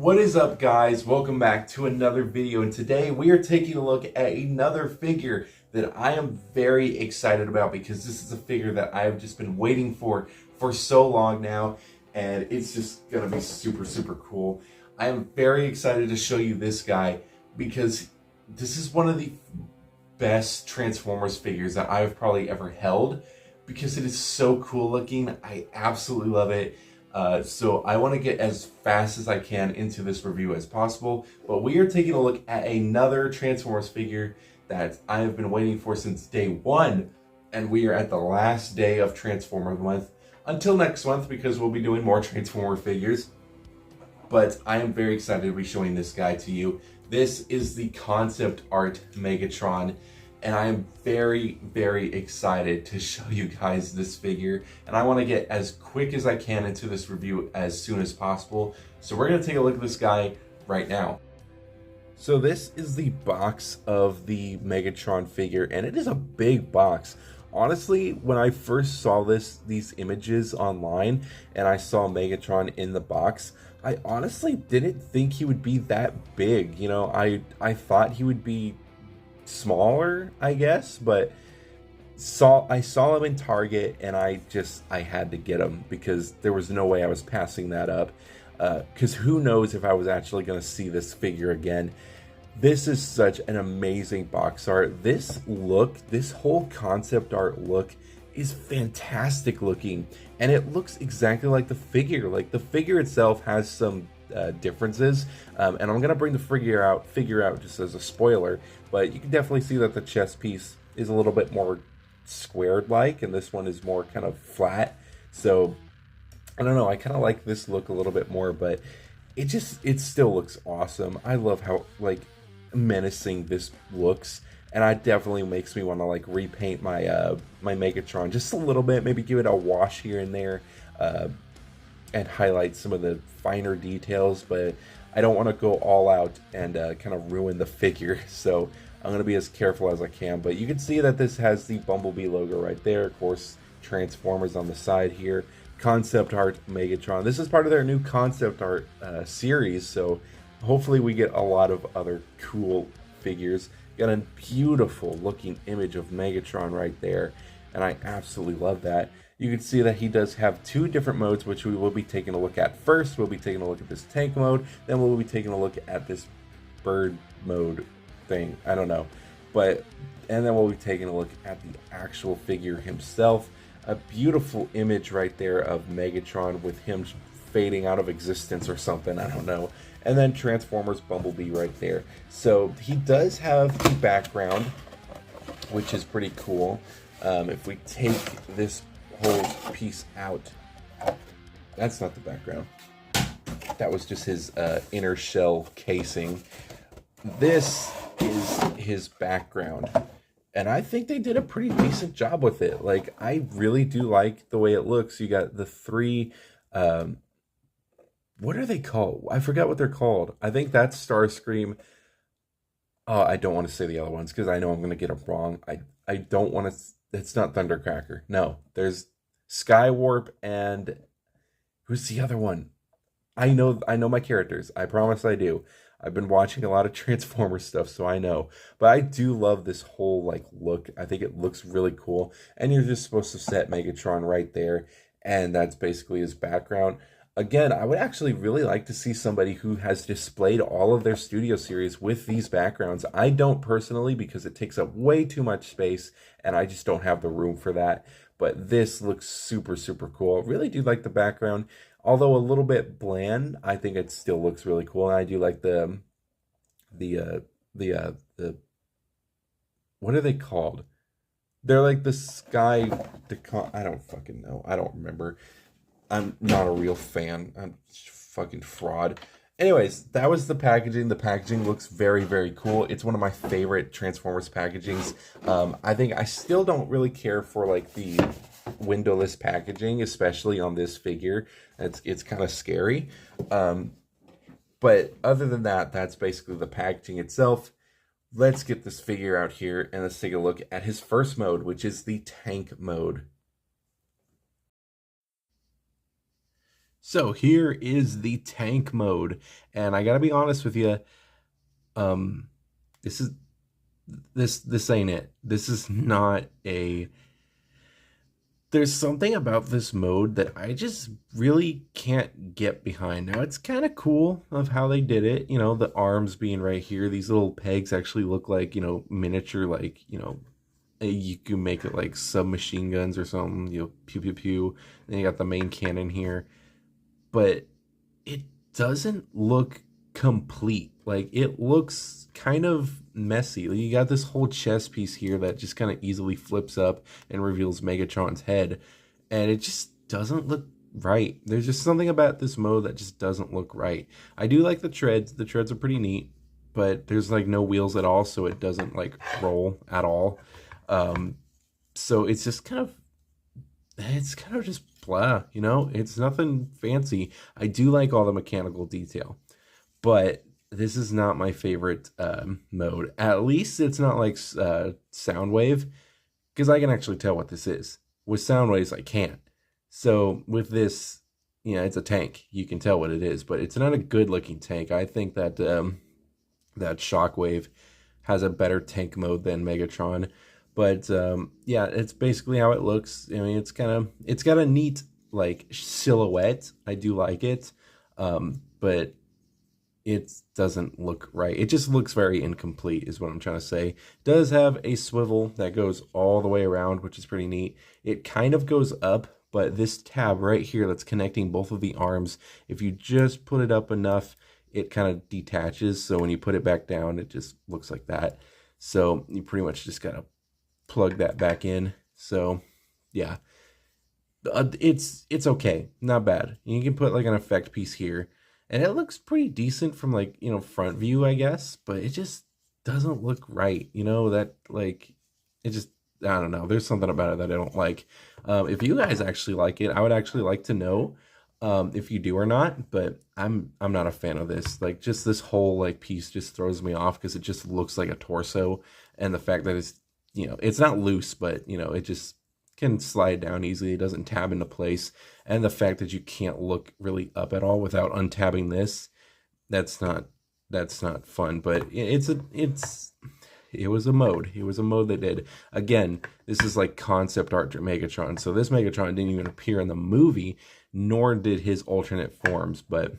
What is up, guys? Welcome back to another video, and today we are taking a look at another figure that I am very excited about because this is a figure that I have just been waiting for so long now, and it's just gonna be super cool. I am very excited to show you this guy because this is one of the best Transformers figures that I've probably ever held because it is so cool looking. I absolutely love it. So I want to get as fast as I can into this review as possible, but we are taking a look at another Transformers figure that I have been waiting for since day one, and we are at the last day of Transformer month until next month because we'll be doing more Transformer figures. But I am very excited to be showing this guy to you. This is the concept art Megatron, and I am very excited to show you guys this figure, and I want to get as quick as I can into this review as soon as possible. So we're going to take a look at this guy right now. So this is the box of the Megatron figure, and it is a big box. Honestly, when I first saw these images online and I saw Megatron in the box, I honestly didn't think he would be that big. You know, I thought he would be smaller, I guess, but I saw him in Target and I had to get him because there was no way I was passing that up, because who knows if I was actually going to see this figure again. This is such an amazing box art. This whole concept art look is fantastic looking, and it looks exactly like the figure. Like, the figure itself has some differences, and I'm gonna bring the figure out just as a spoiler, but you can definitely see that the chest piece is a little bit more squared like, and this one is more kind of flat. So I don't know, I kind of like this look a little bit more, but it still looks awesome. I love how like menacing this looks, and it definitely makes me want to like repaint my my Megatron just a little bit, maybe give it a wash here and there, and highlight some of the finer details, but I don't want to go all out and kind of ruin the figure, so I'm going to be as careful as I can. But you can see that this has the Bumblebee logo right there, of course, Transformers on the side here, concept art Megatron. This is part of their new concept art series, so hopefully we get a lot of other cool figures. Got a beautiful looking image of Megatron right there, and I absolutely love that. You can see that he does have two different modes, which we will be taking a look at. First, we'll be taking a look at this tank mode, then we'll be taking a look at this bird mode thing. I don't know. And then we'll be taking a look at the actual figure himself. A beautiful image right there of Megatron with him fading out of existence or something. I don't know. And then Transformers Bumblebee right there. So he does have the background, which is pretty cool. If we take this whole piece out, that's not the background, that was just his inner shell casing. This is his background, and I think they did a pretty decent job with it. Like, I really do like the way it looks. You got the three what are they called? I forgot what they're called. I think that's Starscream. Oh, I don't want to say the other ones because I know I'm going to get them wrong. I don't want to. It's not Thundercracker. No, there's Skywarp, and who's the other one? I know my characters. I promise I do. I've been watching a lot of Transformers stuff, so I know. But I do love this whole like look. I think it looks really cool. And you're just supposed to set Megatron right there, and that's basically his background. Again, I would actually really like to see somebody who has displayed all of their studio series with these backgrounds. I don't personally, because it takes up way too much space and I just don't have the room for that. But this looks super cool. I really do like the background. Although a little bit bland, I think it still looks really cool. And I do like the what are they called? They're like the sky, I don't fucking know. I don't remember. I'm not a real fan. I'm fucking fraud. Anyways, that was the packaging. The packaging looks very cool. It's one of my favorite Transformers packagings. I think I still don't really care for like the windowless packaging, especially on this figure. It's kind of scary. But other than that, that's basically the packaging itself. Let's get this figure out here and let's take a look at his first mode, which is the tank mode. So here is the tank mode, and I gotta be honest with you, um, this is this ain't it. This is not a. There's something about this mode that I just really can't get behind. Now it's kind of cool of how they did it. You know, the arms being right here. These little pegs actually look like, you know, miniature, like, you know, you can make it like submachine guns or something. You know, pew pew pew. Then you got the main cannon here, but it doesn't look complete. Like, it looks kind of messy. You got this whole chest piece here that just kind of easily flips up and reveals Megatron's head, and it just doesn't look right. There's just something about this mode that just doesn't look right. I do like the treads. The treads are pretty neat, but there's like no wheels at all, so it doesn't like roll at all. So it's just kind of just blah, you know? It's nothing fancy. I do like all the mechanical detail, but this is not my favorite mode. At least it's not like Soundwave, because I can actually tell what this is. With Soundwaves, I can't. So with this, you know, it's a tank. You can tell what it is, but it's not a good-looking tank. I think that that Shockwave has a better tank mode than Megatron. But yeah, it's basically how it looks. I mean, it's got a neat like silhouette. I do like it, but it doesn't look right. It just looks very incomplete is what I'm trying to say. It does have a swivel that goes all the way around, which is pretty neat. It kind of goes up, but this tab right here that's connecting both of the arms, if you just put it up enough, it kind of detaches. So when you put it back down, it just looks like that. So you pretty much just gotta plug that back in. So yeah, it's okay, not bad. You can put like an effect piece here, and it looks pretty decent from like, you know, front view, I guess, but it just doesn't look right, you know, that like it just, I don't know, there's something about it that I don't like. If you guys actually like it, I would actually like to know if you do or not, but I'm not a fan of this. Like, just this whole like piece just throws me off because it just looks like a torso, and the fact that it's, you know, it's not loose, but, you know, it just can slide down easily. It doesn't tab into place. And the fact that you can't look really up at all without untabbing this, that's not fun. But it was a mode. It was a mode that did. Again, this is like concept art Megatron. So this Megatron didn't even appear in the movie, nor did his alternate forms. But,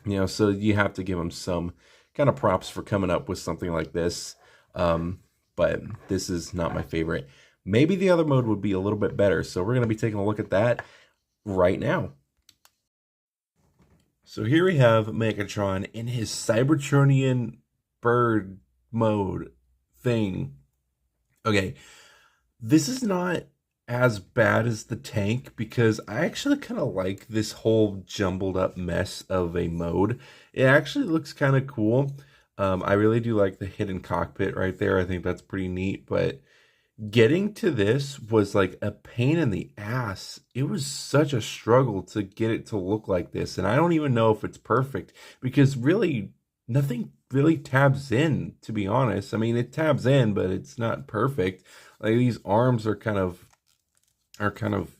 you know, so you have to give him some kind of props for coming up with something like this. But this is not my favorite. Maybe the other mode would be a little bit better. So we're going to be taking a look at that right now. So here we have Megatron in his Cybertronian bird mode thing. Okay, this is not as bad as the tank because I actually kind of like this whole jumbled up mess of a mode. It actually looks kind of cool. I really do like the hidden cockpit right there. I think that's pretty neat, but getting to this was like a pain in the ass. It was such a struggle to get it to look like this, and I don't even know if it's perfect because really nothing really tabs in, to be honest. I mean, it tabs in, but it's not perfect. Like, these arms are kind of,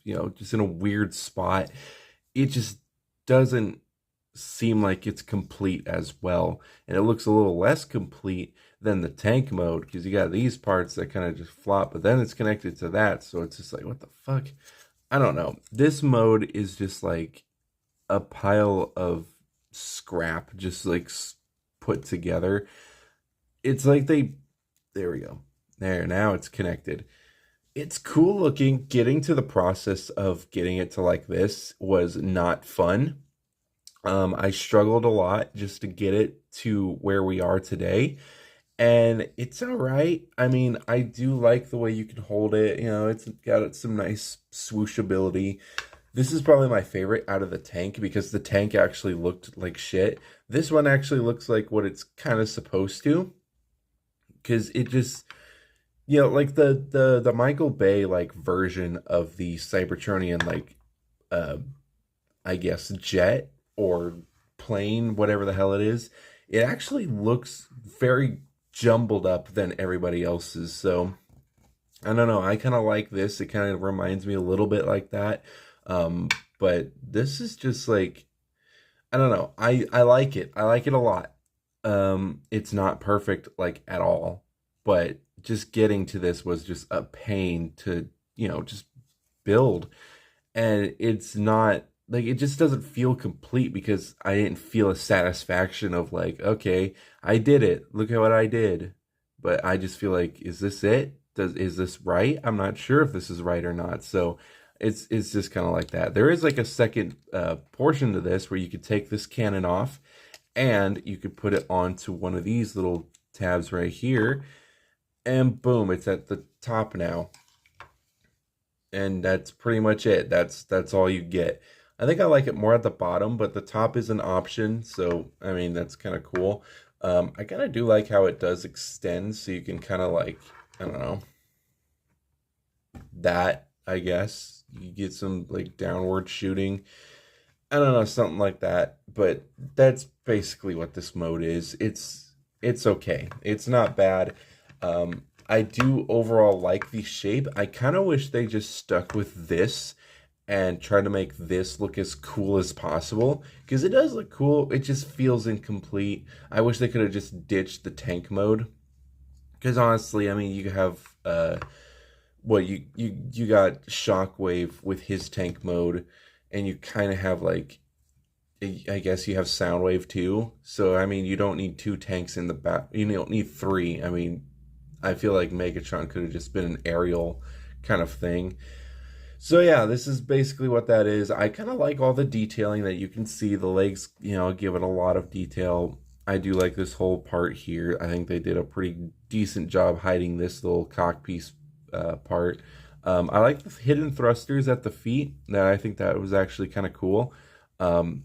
you know, just in a weird spot. It just doesn't seem like it's complete as well, and it looks a little less complete than the tank mode because you got these parts that kind of just flop, but then it's connected to that, so it's just like, what the fuck? I don't know. This mode is just like a pile of scrap just like put together. It's like there we go. There, now it's connected. It's cool looking. Getting to the process of getting it to like this was not fun. I struggled a lot just to get it to where we are today, and it's all right. I mean, I do like the way you can hold it. You know, it's got some nice swooshability. This is probably my favorite out of the tank because the tank actually looked like shit. This one actually looks like what it's kind of supposed to, because it just, you know, like the Michael Bay like version of the Cybertronian like I guess jet or plane, whatever the hell it is, it actually looks very jumbled up than everybody else's. So I don't know, I kind of like this. It kind of reminds me a little bit like that. but this is just like, I don't know. I like it. I like it a lot. It's not perfect like at all, but just getting to this was just a pain to, just build. And it's not like, it just doesn't feel complete because I didn't feel a satisfaction of like, okay, I did it. Look at what I did. But I just feel like, is this it? Is this right? I'm not sure if this is right or not. So it's just kind of like that. There is like a second portion to this where you could take this cannon off and you could put it onto one of these little tabs right here, and boom, it's at the top now. And that's pretty much it. That's all you get. I think I like it more at the bottom, but the top is an option, so I mean that's kind of cool. I kind of do like how it does extend, so you can kind of like, I don't know, that, I guess you get some like downward shooting. I don't know, something like that. But that's basically what this mode is. It's okay. It's not bad. I do overall like the shape. I kind of wish they just stuck with this and tried to make this look as cool as possible, because it does look cool. It just feels incomplete. I wish they could have just ditched the tank mode, because honestly, I mean, you have you got Shockwave with his tank mode, and you kind of have like, I guess you have Soundwave too. So I mean, you don't need two tanks in the back. You don't need three. I mean, I feel like Megatron could have just been an aerial kind of thing. So yeah, this is basically what that is. I kind of like all the detailing that you can see. The legs, give it a lot of detail. I do like this whole part here. I think they did a pretty decent job hiding this little cockpiece part. I like the hidden thrusters at the feet. I think that was actually kind of cool. But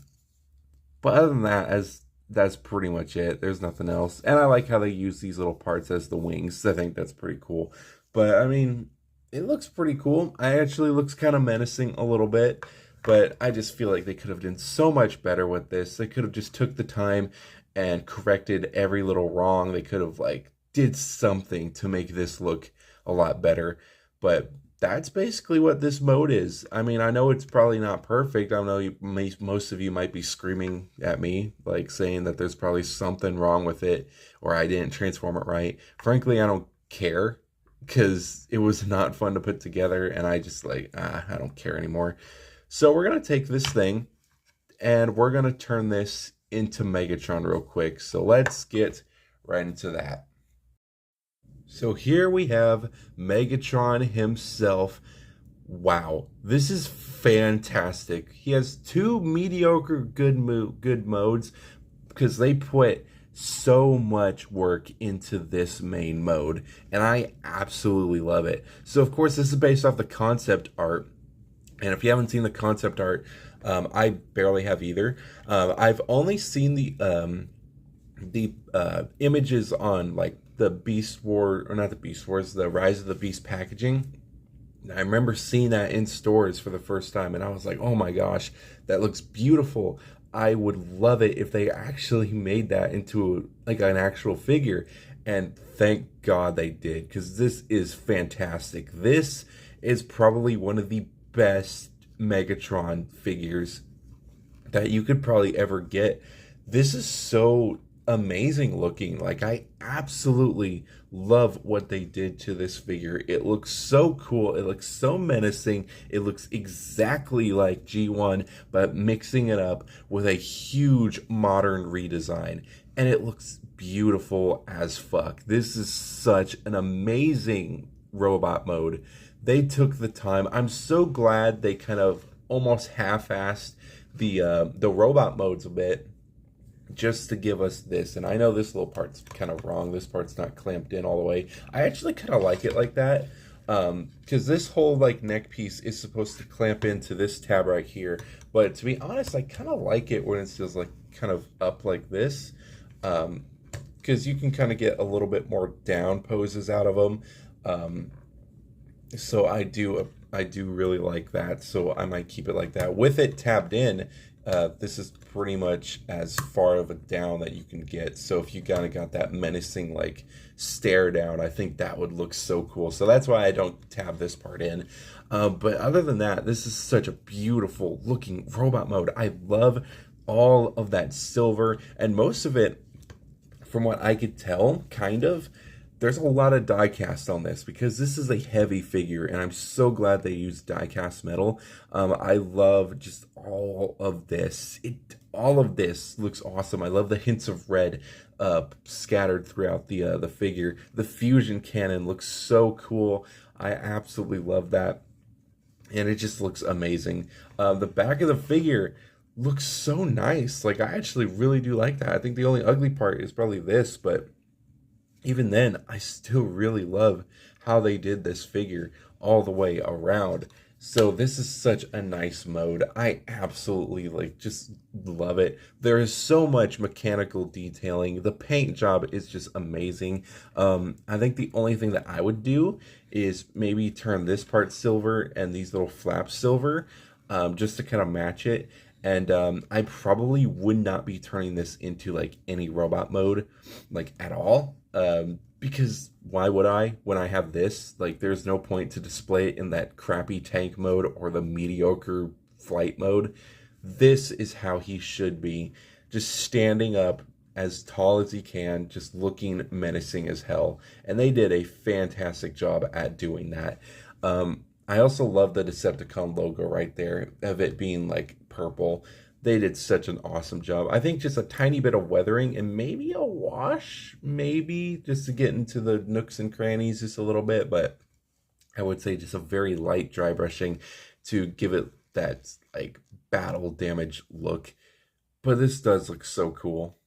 other than that, that's pretty much it. There's nothing else. And I like how they use these little parts as the wings. I think that's pretty cool. But I mean, it looks pretty cool. It actually looks kind of menacing a little bit. But I just feel like they could have done so much better with this. They could have just took the time and corrected every little wrong. They could have like did something to make this look a lot better. But that's basically what this mode is. I mean, I know it's probably not perfect. I know most of you might be screaming at me, like saying that there's probably something wrong with it or I didn't transform it right. Frankly, I don't care, because it was not fun to put together, and I just like, I don't care anymore. So we're going to take this thing and we're going to turn this into Megatron real quick. So let's get right into that. So here we have Megatron himself. Wow, this is fantastic. He has two mediocre good modes, because they put so much work into this main mode, and I absolutely love it. So of course this is based off the concept art, and if you haven't seen the concept art, I barely have either. I've only seen the images on like the Beast War, or not the Beast Wars, the Rise of the Beast packaging. I remember seeing that in stores for the first time, and I was like, oh my gosh, that looks beautiful. I would love it if they actually made that into like an actual figure. And thank God they did, because this is fantastic. This is probably one of the best Megatron figures that you could probably ever get. This is so amazing looking. Like, I absolutely love what they did to this figure. It looks so cool. It looks so menacing. It looks exactly like G1, but mixing it up with a huge modern redesign. And it looks beautiful as fuck. This is such an amazing robot mode. They took the time. I'm so glad they kind of almost half-assed the robot modes a bit, just to give us this. And I know this little part's kind of wrong. This part's not clamped in all the way. I actually kind of like it like that, because this whole like neck piece is supposed to clamp into this tab right here. But to be honest, I kind of like it when it's just like kind of up like this, because you can kind of get a little bit more down poses out of them. So I do really like that. So I might keep it like that with it tabbed in. this is pretty much as far of a down that you can get. So if you kind of got that menacing like stare down, I think that would look so cool. So that's why I don't tab this part in. But other than that, this is such a beautiful looking robot mode. I love all of that silver, and most of it, from what I could tell, kind of, there's a lot of die cast on this because this is a heavy figure, and I'm so glad they used die cast metal. I love just all of this. All of this looks awesome. I love the hints of red scattered throughout the figure. The fusion cannon looks so cool. I absolutely love that, and it just looks amazing. The back of the figure looks so nice. Like, I actually really do like that. I think the only ugly part is probably this, but even then, I still really love how they did this figure all the way around. So this is such a nice mode. I absolutely just love it. There is so much mechanical detailing. The paint job is just amazing. I think the only thing that I would do is maybe turn this part silver and these little flaps silver, just to kind of match it. And I probably would not be turning this into like any robot mode, like at all. Because why would I when I have this? Like, there's no point to display it in that crappy tank mode or the mediocre flight mode. This is how he should be, just standing up as tall as he can, just looking menacing as hell. And they did a fantastic job at doing that. I also love the Decepticon logo right there, of it being like purple. They did such an awesome job. I think just a tiny bit of weathering and maybe a wash, maybe just to get into the nooks and crannies just a little bit, but I would say just a very light dry brushing to give it that like battle damage look. But this does look so cool.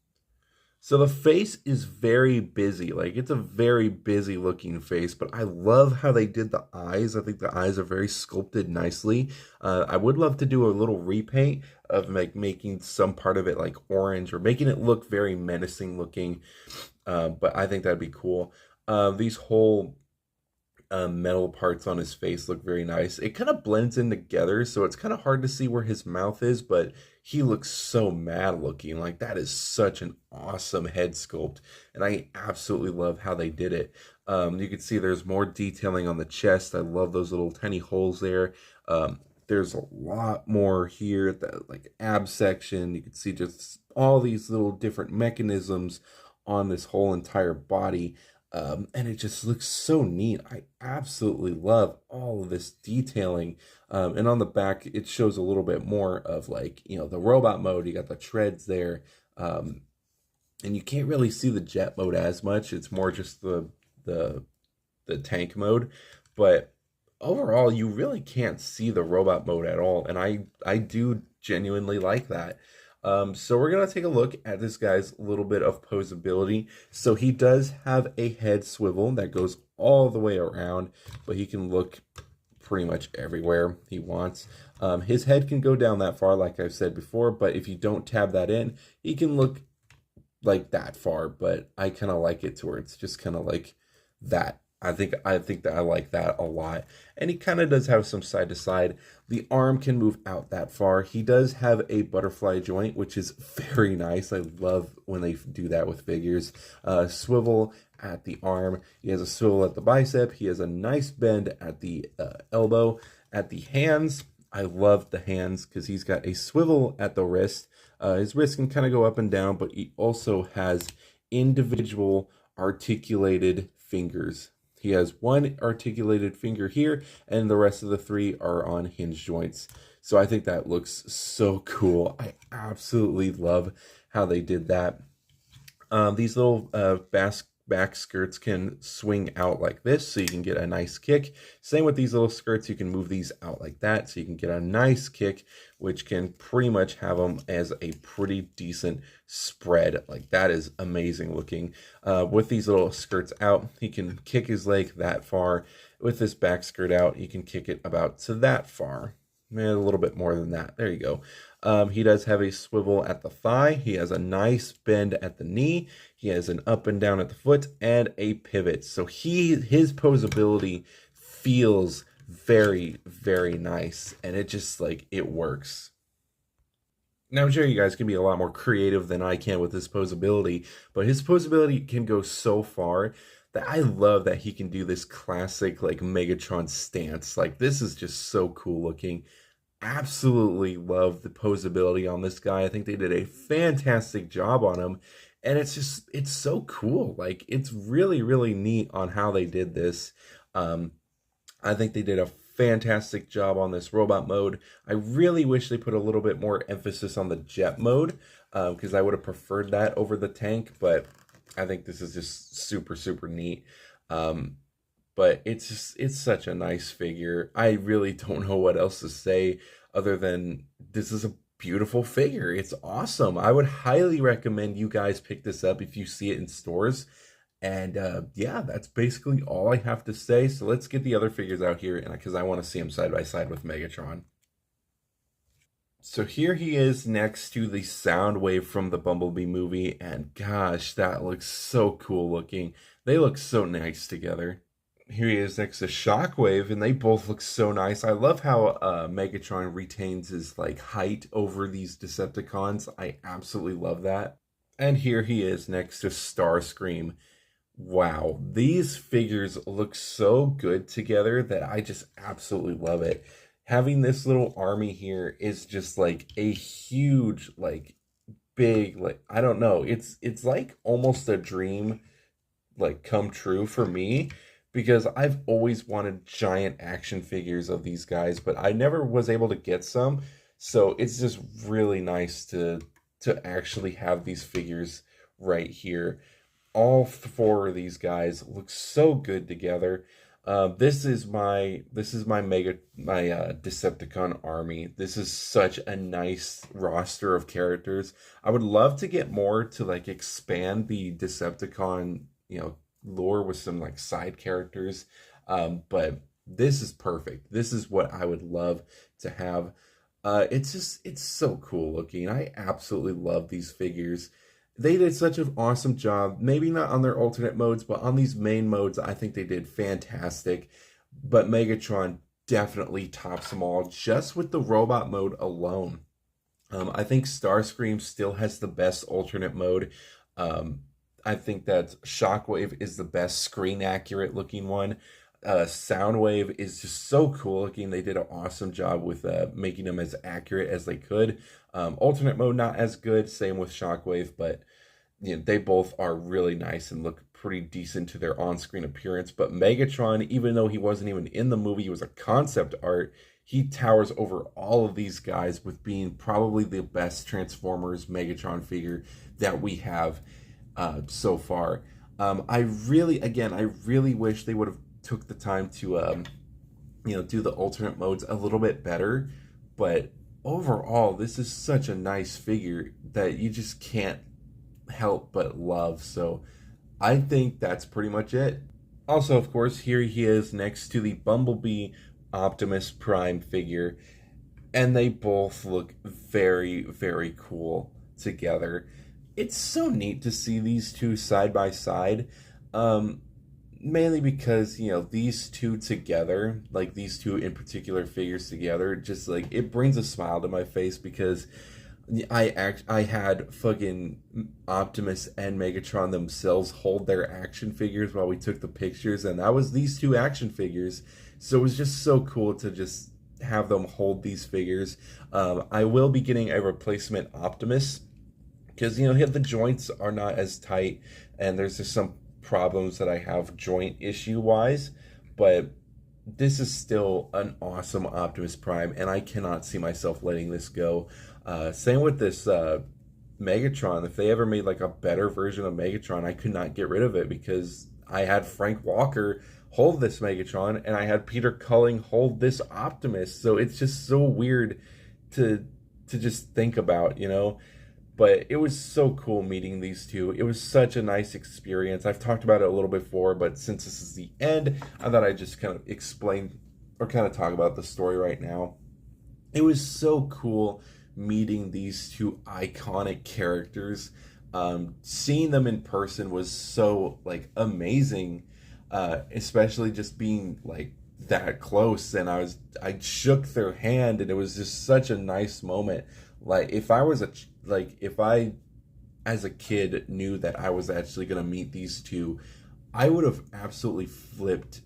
So the face is very busy, like it's a very busy looking face, but I love how they did the eyes. I think the eyes are very sculpted nicely. I would love to do a little repaint of like making some part of it like orange or making it look very menacing looking, but I think that'd be cool. These whole metal parts on his face look very nice. It kind of blends in together, so it's kind of hard to see where his mouth is, but he looks so mad looking. Like, that is such an awesome head sculpt, and I absolutely love how they did it. You can see there's more detailing on the chest. I love those little tiny holes there. There's a lot more here at the like ab section. You can see just all these little different mechanisms on this whole entire body. And it just looks so neat. I absolutely love all of this detailing. And on the back, it shows a little bit more of like, you know, the robot mode. You got the treads there. And you can't really see the jet mode as much. It's more just the tank mode. But overall, you really can't see the robot mode at all. And I do genuinely like that. So we're going to take a look at this guy's little bit of posability. So he does have a head swivel that goes all the way around, but he can look pretty much everywhere he wants. His head can go down that far, like I've said before, but if you don't tab that in, he can look like that far, but I kind of like it to where it's just kind of like that. I think that I like that a lot. And he kind of does have some side to side. The arm can move out that far. He does have a butterfly joint, which is very nice. I love when they do that with figures. Swivel at the arm. He has a swivel at the bicep. He has a nice bend at the elbow. At the hands, I love the hands because he's got a swivel at the wrist. His wrist can kind of go up and down, but he also has individual articulated fingers. He has one articulated finger here, and the rest of the three are on hinge joints. So I think that looks so cool. I absolutely love how they did that. These little back skirts can swing out like this, so you can get a nice kick. Same with these little skirts, you can move these out like that, so you can get a nice kick, which can pretty much have them as a pretty decent spread. Like, that is amazing looking. With these little skirts out, he can kick his leg that far. With this back skirt out, he can kick it about to that far. Maybe a little bit more than that. There you go. He does have a swivel at the thigh. He has a nice bend at the knee. He has an up and down at the foot and a pivot. So his posability feels very, very nice. And it just, like, it works. Now, I'm sure you guys can be a lot more creative than I can with his posability, but his posability can go so far that I love that he can do this classic like Megatron stance. Like this is just so cool looking. Absolutely love the posability on this guy. I think they did a fantastic job on him. And it's so cool. Like it's really, really neat on how they did this. Um, I think they did a fantastic job on this robot mode. I really wish they put a little bit more emphasis on the jet mode because I would have preferred that over the tank, but I think this is just super, super neat. Um, but it's such a nice figure. I really don't know what else to say other than this is a beautiful figure. It's awesome. I would highly recommend you guys pick this up if you see it in stores. And yeah, that's basically all I have to say. So let's get the other figures out here, and because I want to see him side by side with Megatron. So here he is next to the Soundwave from the Bumblebee movie, and gosh, that looks so cool looking. They look so nice together. Here he is next to Shockwave, and they both look so nice. I love how Megatron retains his like height over these Decepticons. I absolutely love that. And here he is next to Starscream. Wow, these figures look so good together that I just absolutely love it. Having this little army here is just like a huge, like big, like I don't know. It's like almost a dream like come true for me because I've always wanted giant action figures of these guys, but I never was able to get some. So it's just really nice to actually have these figures right here. All four of these guys look so good together. This is my Decepticon army. This is such a nice roster of characters. I would love to get more to like expand the Decepticon, lore with some like side characters. But this is perfect. This is what I would love to have. It's so cool looking. I absolutely love these figures. They did such an awesome job. Maybe not on their alternate modes, but on these main modes, I think they did fantastic. But Megatron definitely tops them all just with the robot mode alone. I think Starscream still has the best alternate mode. I think that Shockwave is the best screen accurate looking one. Soundwave is just so cool looking. They did an awesome job with making them as accurate as they could. Alternate mode not as good. Same with Shockwave, but they both are really nice and look pretty decent to their on-screen appearance. But Megatron, even though he wasn't even in the movie, he was a concept art. He towers over all of these guys with being probably the best Transformers Megatron figure that we have so far. I really wish they would have took the time to do the alternate modes a little bit better, but overall this is such a nice figure that you just can't help but love. So I think that's pretty much it. Also, of course, here he is next to the Bumblebee Optimus Prime figure, and they both look very, very cool together. It's so neat to see these two side by side. Mainly because these two together, like these two in particular figures together, just like it brings a smile to my face because I had fucking Optimus and Megatron themselves hold their action figures while we took the pictures, and that was these two action figures. So it was just so cool to just have them hold these figures. I will be getting a replacement Optimus because the joints are not as tight, and there's just some problems that I have joint issue wise, but this is still an awesome Optimus Prime, and I cannot see myself letting this go. Same with this Megatron. If they ever made like a better version of Megatron, I could not get rid of it because I had Frank Walker hold this Megatron and I had Peter Culling hold this Optimus. So it's just so weird to just think about, But it was so cool meeting these two. It was such a nice experience. I've talked about it a little before, but since this is the end, I thought I'd just kind of explain or kind of talk about the story right now. It was so cool meeting these two iconic characters. Seeing them in person was so like amazing, especially just being like that close. And I shook their hand, and it was just such a nice moment. Like if I was if I as a kid knew that I was actually gonna meet these two, I would have absolutely flipped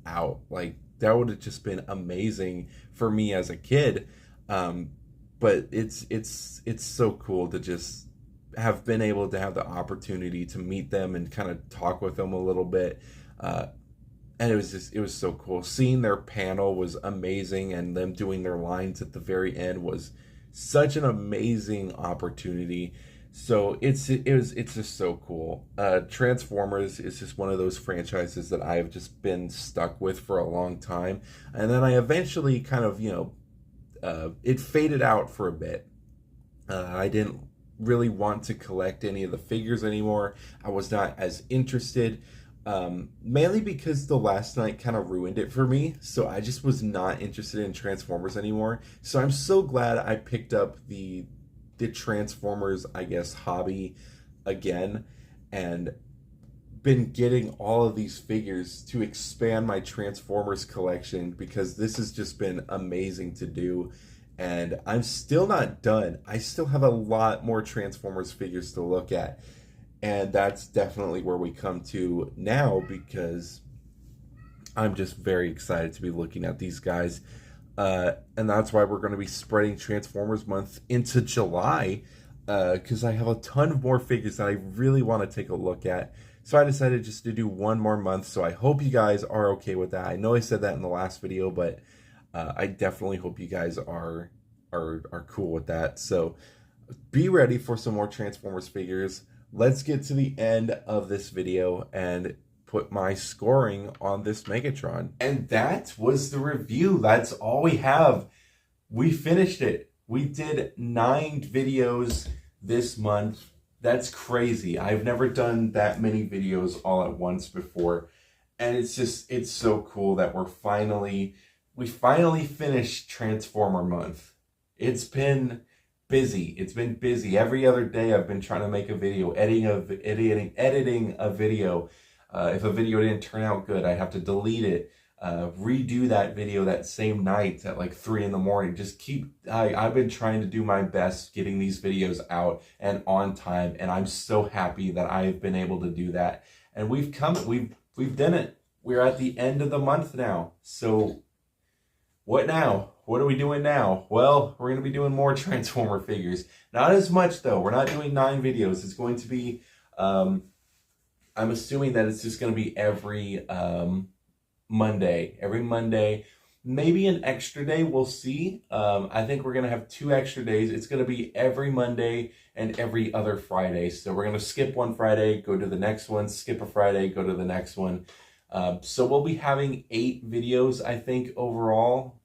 out. Like that would have just been amazing for me as a kid. But it's so cool to just have been able to have the opportunity to meet them and kind of talk with them a little bit. And it was so cool. Seeing their panel was amazing, and them doing their lines at the very end was such an amazing opportunity. So it's just so cool. Transformers is just one of those franchises that I've just been stuck with for a long time, and then I eventually kind of it faded out for a bit. I didn't really want to collect any of the figures anymore. I was not as interested. Mainly because the last night kind of ruined it for me, so I just was not interested in Transformers anymore. So I'm so glad I picked up the Transformers, I guess, hobby again, and been getting all of these figures to expand my Transformers collection, because this has just been amazing to do. And I'm still not done. I still have a lot more Transformers figures to look at. And that's definitely where we come to now, because I'm just very excited to be looking at these guys. And that's why we're going to be spreading Transformers Month into July, because I have a ton more figures that I really want to take a look at. So I decided just to do one more month. So I hope you guys are okay with that. I know I said that in the last video, but I definitely hope you guys are cool with that. So be ready for some more Transformers figures. Let's get to the end of this video and put my scoring on this Megatron. And that was the review. That's all we have. We finished it. We did 9 videos this month. That's crazy. I've never done that many videos all at once before. And it's so cool that we finally finished Transformer Month. It's been busy. It's been busy. Every other day I've been trying to make a video, editing a video. If a video didn't turn out good, I have to delete it, redo that video that same night at like 3 in the morning. I've been trying to do my best getting these videos out and on time, and I'm so happy that I've been able to do that. And we've done it. We're at the end of the month now. So what now? What are we doing now? Well, we're going to be doing more Transformer figures. Not as much, though. We're not doing 9 videos. It's going to be, I'm assuming that it's just going to be every Monday. Every Monday. Maybe an extra day. We'll see. I think we're going to have 2 extra days. It's going to be every Monday and every other Friday. So we're going to skip one Friday, go to the next one, skip a Friday, go to the next one. So we'll be having 8 videos, I think, overall.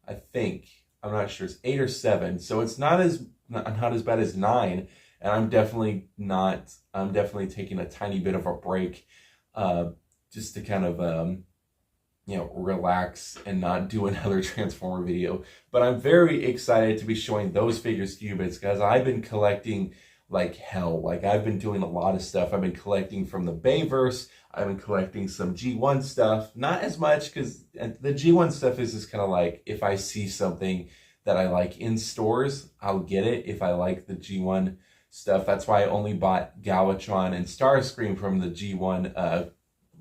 I'm not sure, it's 8 or 7. So it's not as bad as 9. And I'm definitely taking a tiny bit of a break, just to kind of, relax and not do another Transformer video. But I'm very excited to be showing those figures to you, because I've been collecting like hell. Like, I've been doing a lot of stuff. I've been collecting from the Bayverse. I've been collecting some G1 stuff. Not as much, because the G1 stuff is just kind of like, if I see something that I like in stores, I'll get it if I like the G1 stuff. That's why I only bought Galvatron and Starscream from the G1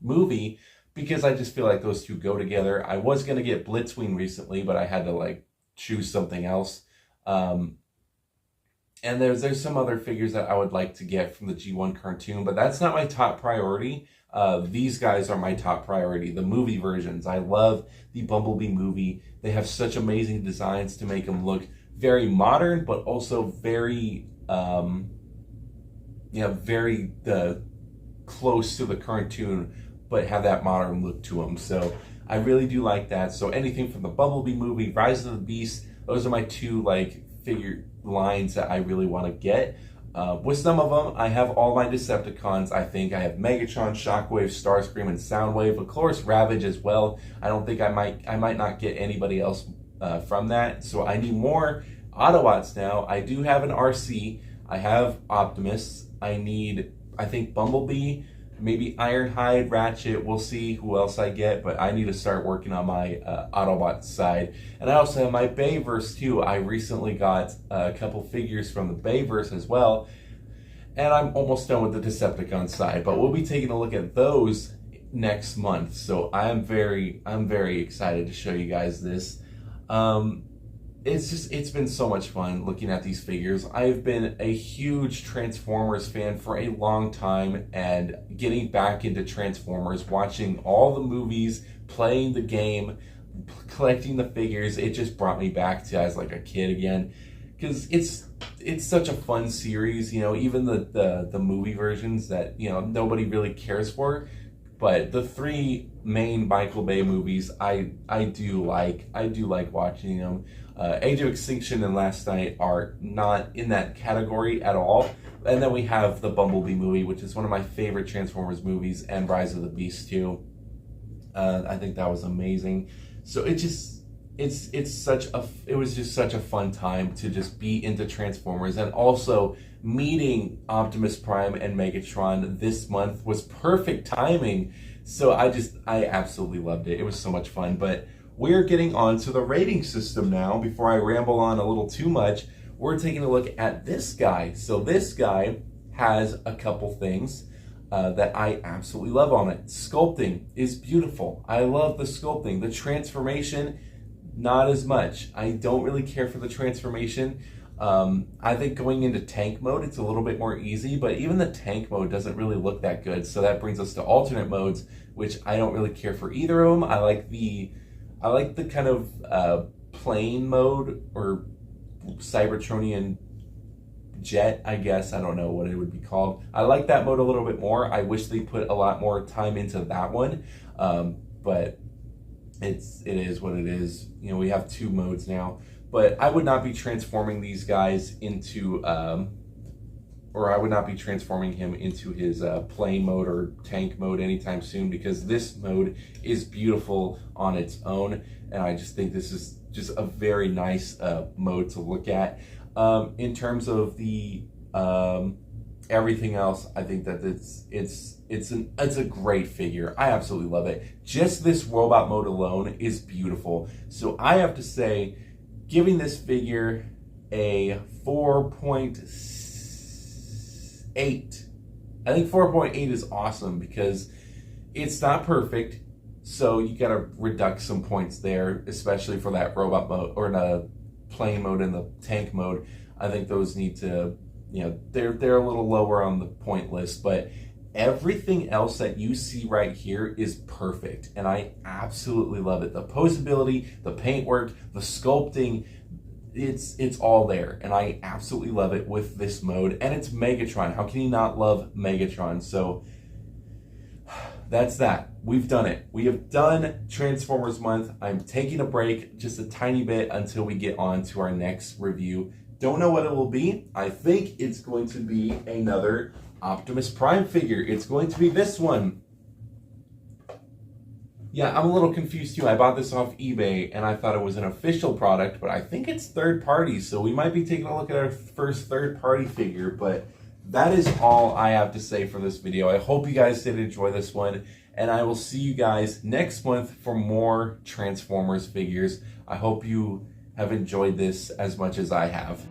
movie, because I just feel like those two go together. I was going to get Blitzwing recently, but I had to choose something else. And there's some other figures that I would like to get from the G1 cartoon, but that's not my top priority. These guys are my top priority, the movie versions. I love the Bumblebee movie. They have such amazing designs to make them look very modern, but also very, very close to the cartoon, but have that modern look to them. So I really do like that. So anything from the Bumblebee movie, Rise of the Beast, those are my 2 figure lines that I really want to get. With some of them, I have all my Decepticons. I think I have Megatron, Shockwave, Starscream, and Soundwave. Of course, Ravage as well. I don't think I might not get anybody else from that. So I need more Autobots now. I do have an RC. I have Optimus. I think Bumblebee, maybe Ironhide, Ratchet. We'll see who else I get, but I need to start working on my Autobot side. And I also have my Bayverse too. I recently got a couple figures from the Bayverse as well, and I'm almost done with the Decepticon side. But we'll be taking a look at those next month, so I'm very excited to show you guys this. It's been so much fun looking at these figures. I've been a huge Transformers fan for a long time, and getting back into Transformers, watching all the movies, playing the game, collecting the figures, it just brought me back to as like a kid again, because it's such a fun series. You know, even the movie versions that, you know, nobody really cares for. But the three main Michael Bay movies, I do like watching them. Age of Extinction and Last Night are not in that category at all. And then we have the Bumblebee movie, which is one of my favorite Transformers movies, and Rise of the Beast too. I think that was amazing. So it was just such a fun time to just be into Transformers, and also meeting Optimus Prime and Megatron this month was perfect timing. So I absolutely loved it. It was so much fun. But we're getting on to the rating system now. Before I ramble on a little too much, we're taking a look at this guy. So this guy has a couple things that I absolutely love on it. Sculpting is beautiful. I love the sculpting. The transformation, not as much. I don't really care for the transformation. I think going into tank mode, it's a little bit more easy, but even the tank mode doesn't really look that good. So that brings us to alternate modes, which I don't really care for either of them. I like the kind of plane mode, or Cybertronian jet, I guess. I don't know what it would be called. I like that mode a little bit more. I wish they put a lot more time into that one, but it is what it is. You know, we have two modes now. But I would not be transforming these guys into, or I would not be transforming him into his plane mode or tank mode anytime soon, because this mode is beautiful on its own, and I just think this is just a very nice mode to look at. In terms of the everything else, I think that it's a great figure. I absolutely love it. Just this robot mode alone is beautiful. So I have to say, giving this figure a 4.8. I think 4.8 is awesome, because it's not perfect, so you gotta reduce some points there, especially for that robot mode, or the plane mode and the tank mode. I think those need to, you know, they're a little lower on the point list, but everything else that you see right here is perfect, and I absolutely love it. The posability, the paintwork, the sculpting, it's all there, and I absolutely love it with this mode. And it's Megatron. How can you not love Megatron? So that's that. We've done it. We have done Transformers month. I'm taking a break just a tiny bit until we get on to our next review. Don't know what it will be. I think it's going to be another Optimus Prime figure. It's going to be this one. Yeah, I'm a little confused too. I bought this off eBay and I thought it was an official product, but I think it's third party. So we might be taking a look at our first third party figure, but that is all I have to say for this video. I hope you guys did enjoy this one, and I will see you guys next month for more Transformers figures. I hope you have enjoyed this as much as I have.